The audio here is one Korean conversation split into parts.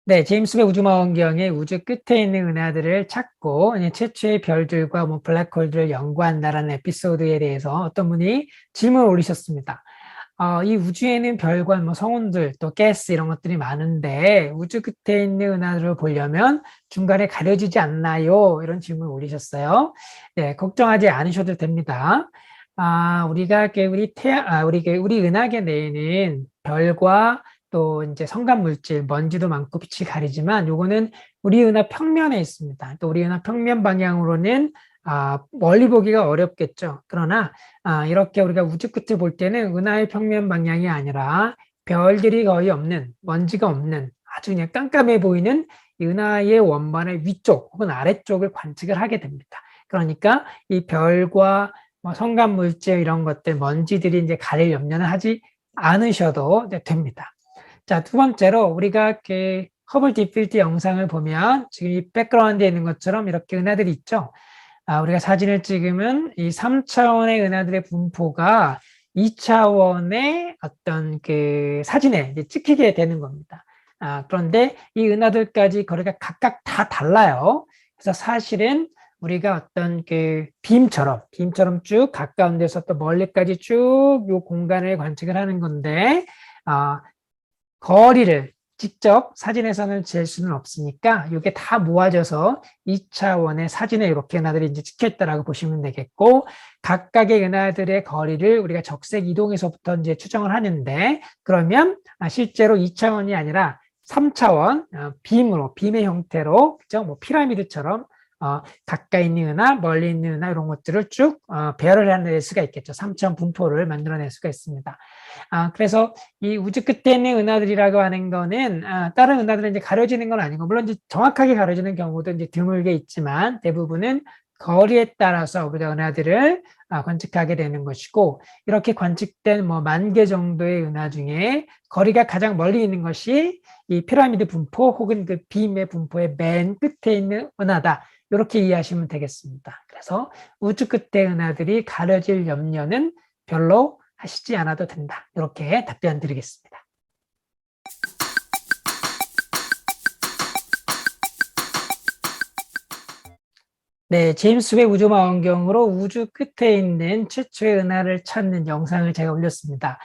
네, 제임스 웹 우주망원경의 우주 끝에 있는 은하들을 찾고 이제 최초의 별들과 뭐 블랙홀들을 연구한다라는 에피소드에 대해서 어떤 분이 질문을 올리셨습니다. 이 우주에는 별과 뭐 성운들 또 가스 이런 것들이 많은데 우주 끝에 있는 은하들을 보려면 중간에 가려지지 않나요? 이런 질문을 올리셨어요. 네, 걱정하지 않으셔도 됩니다. 우리 은하계 내에는 별과 또 이제 성간 물질, 먼지도 많고 빛이 가리지만 요거는 우리 은하 평면에 있습니다. 또 우리 은하 평면 방향으로는 멀리 보기가 어렵겠죠. 그러나 이렇게 우리가 우주 끝을 볼 때는 은하의 평면 방향이 아니라 별들이 거의 없는, 먼지가 없는 아주 그냥 깜깜해 보이는 이 은하의 원반의 위쪽 혹은 아래쪽을 관측을 하게 됩니다. 그러니까 이 별과 뭐 성간 물질 이런 것들, 먼지들이 이제 가릴 염려는 하지 않으셔도 됩니다. 자, 두 번째로 우리가 그 허블 딥필드 영상을 보면 지금 이 백그라운드에 있는 것처럼 이렇게 은하들이 있죠. 우리가 사진을 찍으면 이 3차원의 은하들의 분포가 2차원의 어떤 그 사진에 이제 찍히게 되는 겁니다. 그런데 이 은하들까지 거리가 각각 다 달라요. 그래서 사실은 우리가 어떤 그 빔처럼 쭉 가까운 데서 또 멀리까지 쭉 요 공간을 관측을 하는 건데, 거리를 직접 사진에서는 잴 수는 없으니까 이게 다 모아져서 2차원의 사진에 이렇게 은하들이 이제 찍혀 있다라고 보시면 되겠고, 각각의 은하들의 거리를 우리가 적색 이동에서부터 이제 추정을 하는데, 그러면 실제로 2차원이 아니라 3차원 빔의 형태로, 그죠? 뭐 피라미드처럼 가까이 있는 은하, 멀리 있는 은하 이런 것들을 쭉 배열을 해낼 수가 있겠죠. 3차원 분포를 만들어낼 수가 있습니다. 그래서 이 우주 끝에 있는 은하들이라고 하는 거는 다른 은하들은 이제 가려지는 건 아니고, 물론 이제 정확하게 가려지는 경우도 이제 드물게 있지만 대부분은 거리에 따라서 우리가 은하들을 관측하게 되는 것이고, 이렇게 관측된 뭐 10,000개 정도의 은하 중에 거리가 가장 멀리 있는 것이 이 피라미드 분포 혹은 그 빔의 분포의 맨 끝에 있는 은하다. 이렇게 이해하시면 되겠습니다. 그래서 우주 끝의 은하들이 가려질 염려는 별로 하시지 않아도 된다. 이렇게 답변 드리겠습니다. 네, 제임스 웹 우주망원경으로 우주 끝에 있는 최초의 은하를 찾는 영상을 제가 올렸습니다.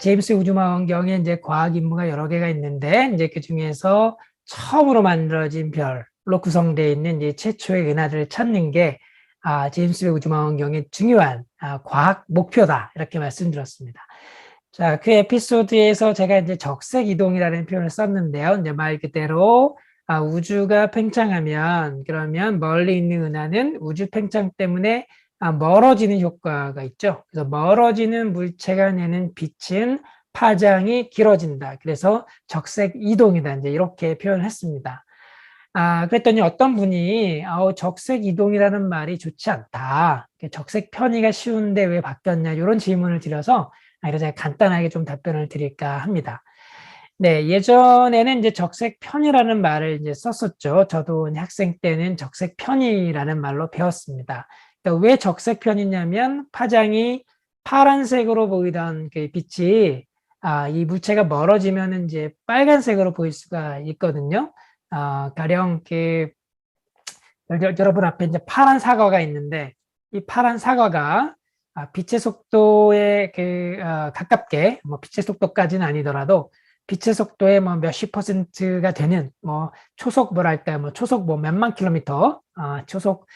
제임스 웹 우주망원경에 이제 과학 임무가 여러 개가 있는데, 이제 그 중에서 처음으로 만들어진 별로 구성되어 있는 이제 최초의 은하를 찾는 게 제임스 웹 우주망원경의 중요한 과학 목표다. 이렇게 말씀드렸습니다. 자, 그 에피소드에서 제가 이제 적색 이동이라는 표현을 썼는데요. 이제 말 그대로 우주가 팽창하면 그러면 멀리 있는 은하는 우주 팽창 때문에 멀어지는 효과가 있죠. 그래서 멀어지는 물체가 내는 빛은 파장이 길어진다. 그래서 적색 이동이다. 이제 이렇게 표현했습니다. 그랬더니 어떤 분이 적색 이동이라는 말이 좋지 않다. 적색 편의가 쉬운데 왜 바뀌었냐 이런 질문을 드려서 이래서 제가 간단하게 좀 답변을 드릴까 합니다. 네, 예전에는 이제 적색 편이라는 말을 이제 썼었죠. 저도 학생 때는 적색 편이라는 말로 배웠습니다. 그러니까 왜 적색 편이냐면 파장이 파란색으로 보이던 그 빛이 이 물체가 멀어지면 이제 빨간색으로 보일 수가 있거든요. 가령 여러분 앞에 이제 파란 사과가 있는데 이 파란 사과가 빛의 속도에 가깝게 뭐 빛의 속도까지는 아니더라도 빛의 속도의 뭐 몇십 퍼센트가 되는 뭐 초속 뭐랄까요 뭐 초속 뭐 몇만 킬로미터 초속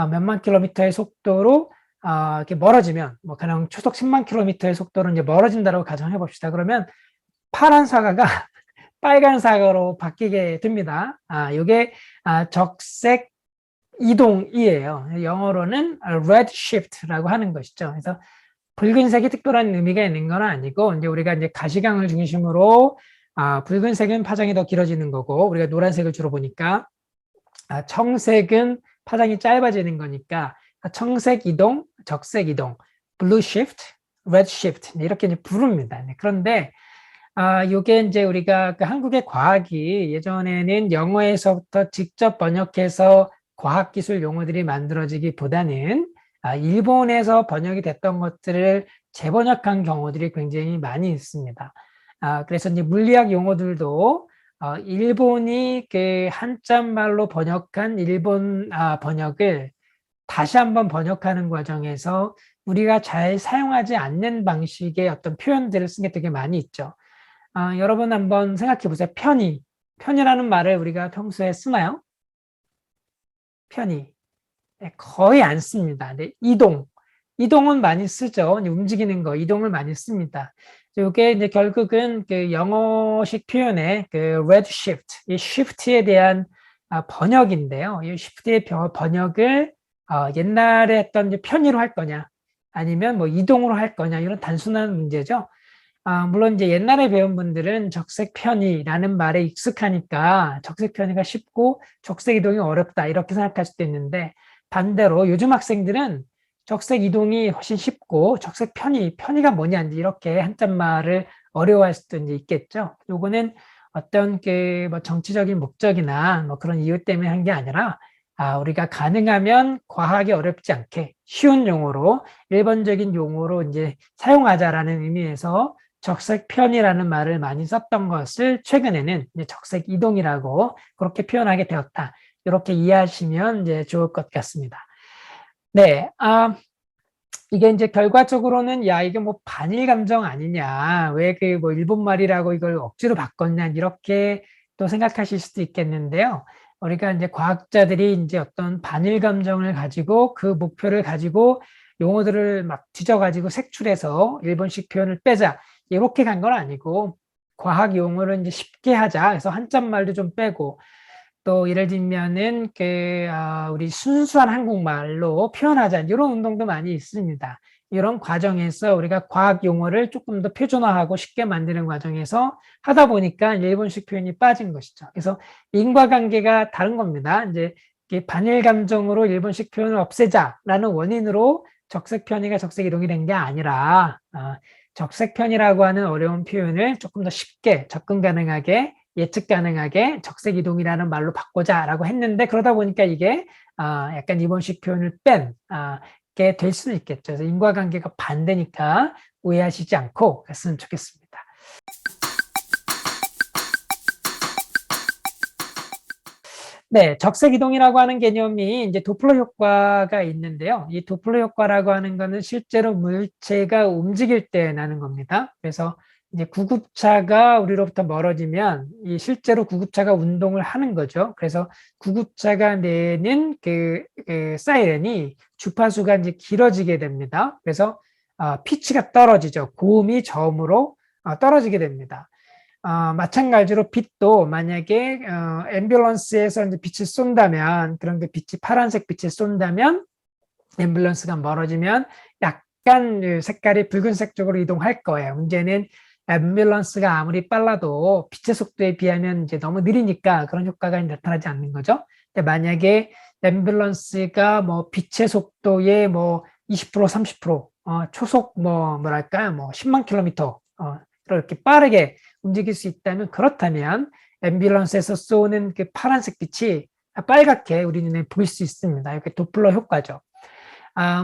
몇만 킬로미터의 속도로 이렇게 멀어지면 뭐 그냥 초속 10만 킬로미터의 속도로 이제 멀어진다고 가정해 봅시다. 그러면 파란 사과가 빨간 사과로 바뀌게 됩니다. 이게 적색 이동이에요. 영어로는 redshift라고 하는 것이죠. 그래서 붉은색이 특별한 의미가 있는 건 아니고, 이제 우리가 이제 가시광을 중심으로 붉은색은 파장이 더 길어지는 거고, 우리가 노란색을 주로 보니까 청색은 파장이 짧아지는 거니까 청색 이동, 적색 이동, blue shift, red shift 이렇게 이제 부릅니다. 그런데 요게 이제 우리가 그 한국의 과학이 예전에는 영어에서부터 직접 번역해서 과학기술 용어들이 만들어지기보다는 일본에서 번역이 됐던 것들을 재번역한 경우들이 굉장히 많이 있습니다. 그래서 이제 물리학 용어들도 일본이 그 한자말로 번역한 일본 번역을 다시 한번 번역하는 과정에서 우리가 잘 사용하지 않는 방식의 어떤 표현들을 쓴 게 되게 많이 있죠. 여러분 한번 생각해 보세요. 편의. 편의라는 말을 우리가 평소에 쓰나요? 편의. 네, 거의 안 씁니다. 네, 이동. 이동은 많이 쓰죠. 이제 움직이는 거, 이동을 많이 씁니다. 이게 이제 결국은 그 영어식 표현의 그 redshift, 이 shift에 대한 번역인데요. 이 shift의 번역을 옛날에 했던 이제 편의로 할 거냐, 아니면 뭐 이동으로 할 거냐, 이런 단순한 문제죠. 물론 이제 옛날에 배운 분들은 적색 편의라는 말에 익숙하니까 적색 편의가 쉽고 적색 이동이 어렵다 이렇게 생각할 수도 있는데, 반대로 요즘 학생들은 적색 이동이 훨씬 쉽고 적색 편의가 뭐냐 이렇게 한자말을 어려워할 수도 이제 있겠죠. 요거는 어떤 그 뭐 정치적인 목적이나 뭐 그런 이유 때문에 한 게 아니라 우리가 가능하면 과하게 어렵지 않게 쉬운 용어로, 일반적인 용어로 이제 사용하자라는 의미에서 적색 편이라는 말을 많이 썼던 것을 최근에는 이제 적색 이동이라고 그렇게 표현하게 되었다. 이렇게 이해하시면 이제 좋을 것 같습니다. 네, 이게 이제 결과적으로는 야, 이게 뭐 반일 감정 아니냐, 왜 그 뭐 일본 말이라고 이걸 억지로 바꿨냐, 이렇게 또 생각하실 수도 있겠는데요. 우리가 이제 과학자들이 이제 어떤 반일 감정을 가지고 그 목표를 가지고 용어들을 막 뒤져가지고 색출해서 일본식 표현을 빼자, 이렇게 간 건 아니고, 과학 용어를 이제 쉽게 하자, 그래서 한자말도 좀 빼고, 또 예를 들면은 우리 순수한 한국말로 표현하자, 이런 운동도 많이 있습니다. 이런 과정에서 우리가 과학 용어를 조금 더 표준화하고 쉽게 만드는 과정에서 하다 보니까 일본식 표현이 빠진 것이죠. 그래서 인과관계가 다른 겁니다. 이제 반일 감정으로 일본식 표현을 없애자라는 원인으로 적색 편의가 적색 이동이 된 게 아니라, 적색 편이라고 하는 어려운 표현을 조금 더 쉽게 접근 가능하게, 예측 가능하게 적색 이동이라는 말로 바꾸자라고 했는데, 그러다 보니까 이게 약간 일본식 표현을 뺀 게 될 수는 있겠죠. 그래서 인과관계가 반대니까 오해하시지 않고 했으면 좋겠습니다. 네, 적색 이동이라고 하는 개념이 이제 도플러 효과가 있는데요. 이 도플러 효과라고 하는 거는 실제로 물체가 움직일 때 나는 겁니다. 그래서 이제 구급차가 우리로부터 멀어지면 이 실제로 구급차가 운동을 하는 거죠. 그래서 구급차가 내는 그 사이렌이 주파수가 이제 길어지게 됩니다. 그래서 피치가 떨어지죠. 고음이 저음으로 떨어지게 됩니다. 마찬가지로 빛도 만약에 앰뷸런스에서 이제 빛을 쏜다면, 그런 그 빛이 파란색 빛을 쏜다면 앰뷸런스가 멀어지면 약간 그 색깔이 붉은색 쪽으로 이동할 거예요. 문제는 앰뷸런스가 아무리 빨라도 빛의 속도에 비하면 이제 너무 느리니까 그런 효과가 나타나지 않는 거죠. 근데 만약에 앰뷸런스가 뭐 빛의 속도의 뭐 20%, 30%, 초속 뭐랄까요, 뭐 10만 킬로미터 이렇게 빠르게 움직일 수 있다면, 그렇다면 앰뷸런스에서 쏘는 그 파란색 빛이 빨갛게 우리 눈에 보일 수 있습니다. 이렇게 도플러 효과죠.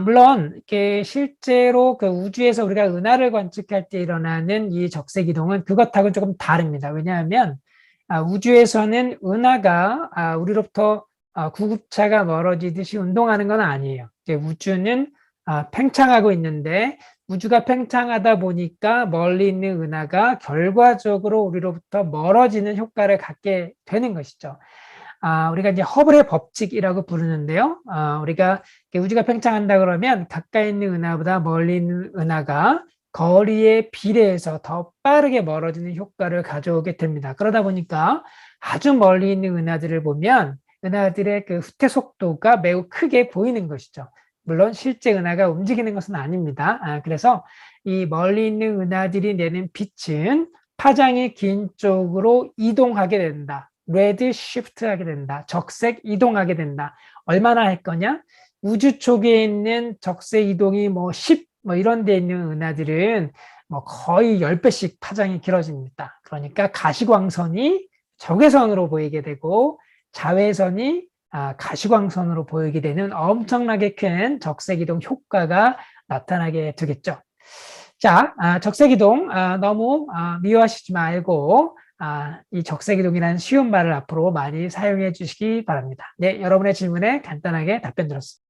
물론 이렇게 실제로 그 우주에서 우리가 은하를 관측할 때 일어나는 이 적색 이동은 그것하고는 조금 다릅니다. 왜냐하면 우주에서는 은하가 우리로부터 구급차가 멀어지듯이 운동하는 건 아니에요. 이제 우주는 팽창하고 있는데, 우주가 팽창하다 보니까 멀리 있는 은하가 결과적으로 우리로부터 멀어지는 효과를 갖게 되는 것이죠. 우리가 이제 허블의 법칙이라고 부르는데요. 우리가 우주가 팽창한다 그러면 가까이 있는 은하보다 멀리 있는 은하가 거리에 비례해서 더 빠르게 멀어지는 효과를 가져오게 됩니다. 그러다 보니까 아주 멀리 있는 은하들을 보면 은하들의 그 후퇴 속도가 매우 크게 보이는 것이죠. 물론 실제 은하가 움직이는 것은 아닙니다. 그래서 이 멀리 있는 은하들이 내는 빛은 파장이 긴 쪽으로 이동하게 된다. 레드 시프트 하게 된다. 적색 이동하게 된다. 얼마나 할 거냐? 우주 쪽에 있는 적색 이동이 뭐 10, 뭐 이런 데 있는 은하들은 뭐 거의 10배씩 파장이 길어집니다. 그러니까 가시광선이 적외선으로 보이게 되고, 자외선이 가시광선으로 보이게 되는 엄청나게 큰 적색이동 효과가 나타나게 되겠죠. 자, 적색이동 너무 미워하시지 말고 이 적색이동이라는 쉬운 말을 앞으로 많이 사용해 주시기 바랍니다. 네, 여러분의 질문에 간단하게 답변 드렸습니다.